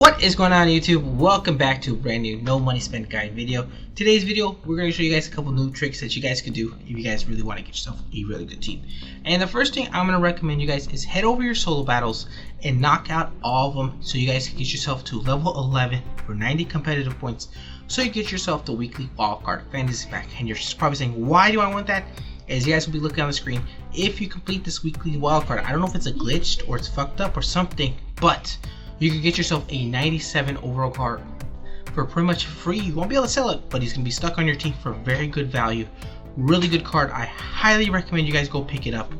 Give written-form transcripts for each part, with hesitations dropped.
What is going on YouTube? Welcome back to a brand new no money spent guide video. Today's video we're going to show you guys a couple new tricks that you guys could do if you guys really want to get yourself a really good team. And the first thing I'm going to recommend you guys is head over your solo battles and knock out all of them so you guys can get yourself to level 11 for 90 competitive points so you get yourself the weekly wildcard fantasy pack. And you're probably saying, why do I want that? As you guys will be looking on the screen, if you complete this weekly wildcard, I don't know if it's a glitched or it's fucked up or something, but you can get yourself a 97 overall card for pretty much free. You won't be able to sell it, but he's going to be stuck on your team for very good value. Really good card. I highly recommend you guys go pick it up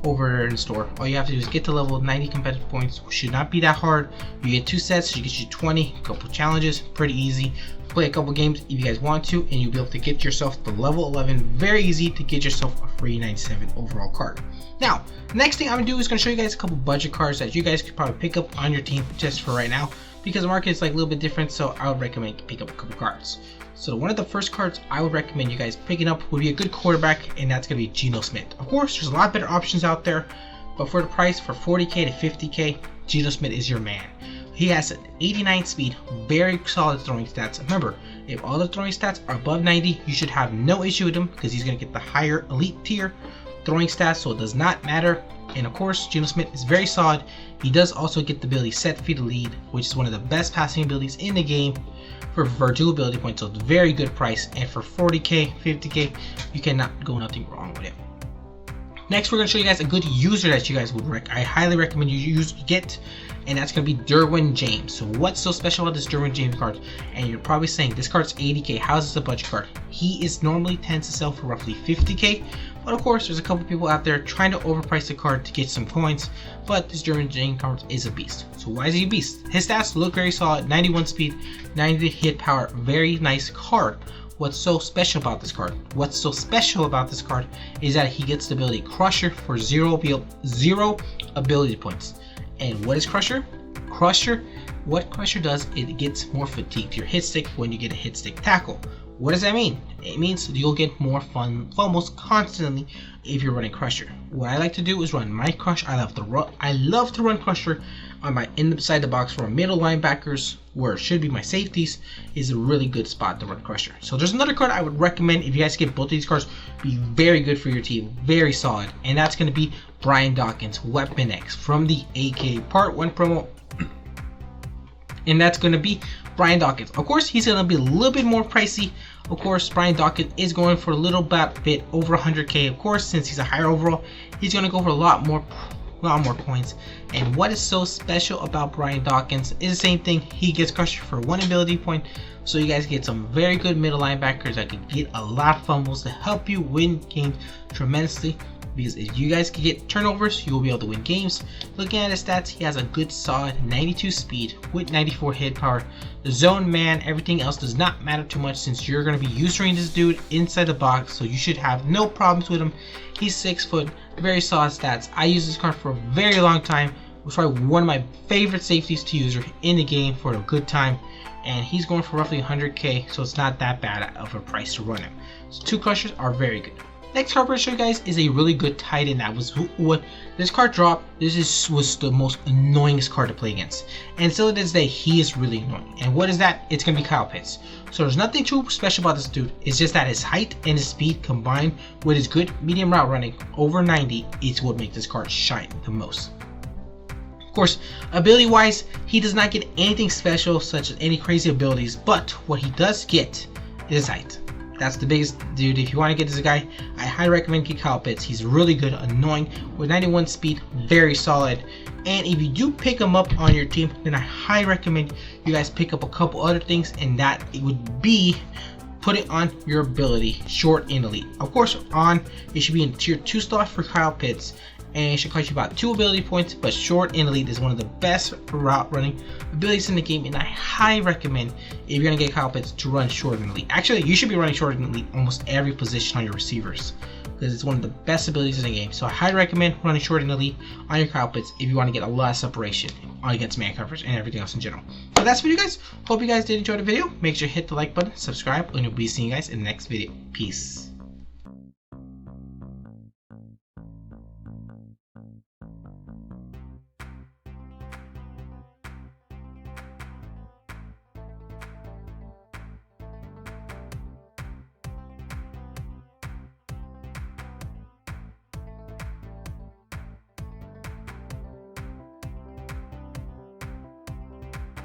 over in the store. All you have to do is get to level 90 competitive points. Should not be that hard. You get 2 sets, so you get you 20, a couple challenges, pretty easy. Play a couple games if you guys want to, and you'll be able to get yourself the level 11. Very easy to get yourself a free 97 overall card. Now, next thing I'm gonna do is gonna show you guys a couple budget cards that you guys could probably pick up on your team just for right now, because the market is like a little bit different. So I would recommend you pick up a couple cards. So one of the first cards I would recommend you guys picking up would be a good quarterback, and that's gonna be Geno Smith. Of course, there's a lot better options out there, but for the price, for 40k to 50k, Geno Smith is your man. He has an 89 speed, very solid throwing stats. Remember, if all the throwing stats are above 90, you should have no issue with him because he's going to get the higher elite tier throwing stats, so it does not matter. And of course, Geno Smith is very solid. He does also get the ability set feet to lead, which is one of the best passing abilities in the game for durability points, so it's a very good price. And for 40k, 50k, you cannot go nothing wrong with him. Next, we're going to show you guys a good user that you guys would I highly recommend you get, and that's going to be Derwin James. So what's so special about this Derwin James card? And you're probably saying, this card's 80k, how is this a budget card? He is normally tends to sell for roughly 50k, but of course there's a couple people out there trying to overprice the card to get some coins, but this Derwin James card is a beast. So why is he a beast? His stats look very solid, 91 speed, 90 hit power, very nice card. What's so special about this card? What's so special about this card is that he gets the ability Crusher for zero ability points. And what is Crusher? What Crusher does, it gets more fatigue to your hit stick when you get a hit stick tackle. What does that mean? It means you'll get more fumbles constantly if you're running Crusher. What I like to do is run my Crush. I love to run Crusher on inside the box for middle linebackers, where it should be my safeties, is a really good spot to run Crusher. So there's another card I would recommend if you guys get both of these cards, be very good for your team, very solid, and that's going to be Dawkins, Weapon X from the AK Part 1 promo. And that's going to be Dawkins. Of course, he's going to be a little bit more pricey. Of course, Dawkins is going for a little bit over 100k. Of course, since he's a higher overall, he's going to go for a lot more points. And what is so special about Dawkins is the same thing. He gets Crusher for 1 ability point, so you guys get some very good middle linebackers that can get a lot of fumbles to help you win games tremendously. Because if you guys can get turnovers, you will be able to win games. Looking at his stats, he has a good solid 92 speed with 94 hit power. The zone man, everything else does not matter too much since you're going to be using this dude inside the box, so you should have no problems with him. He's 6 foot, very solid stats. I use this card for a very long time. It was probably one of my favorite safeties to use in the game for a good time. And he's going for roughly 100k, so it's not that bad of a price to run him. So 2 Crushers are very good. Next card I'm going to show you guys is a really good tight end. That was what this card dropped. Was the most annoyingest card to play against, and still to this day he is really annoying. And what is that? It's gonna be Kyle Pitts. So there's nothing too special about this dude. It's just that his height and his speed combined with his good medium route running over 90 is what makes this card shine the most. Of course, ability wise, he does not get anything special such as any crazy abilities, but what he does get is height. That's the biggest dude. If you want to get this guy, I highly recommend get Kyle Pitts. He's really good, annoying, with 91 speed, very solid. And if you do pick him up on your team, then I highly recommend you guys pick up a couple other things, and that it would be put it on your ability, short and elite. Of course, it should be in tier 2 slot for Kyle Pitts, and it should cost you about 2 ability points, but short and elite is one of the best route running abilities in the game, and I highly recommend if you're going to get Kyle Pitts to run short and elite. Actually, you should be running short and elite almost every position on your receivers, because it's one of the best abilities in the game. So I highly recommend running short and elite on your Kyle Pitts if you want to get a lot of separation against man coverage and everything else in general. But that's for you guys. Hope you guys did enjoy the video. Make sure to hit the like button, subscribe, and we'll be seeing you guys in the next video. Peace.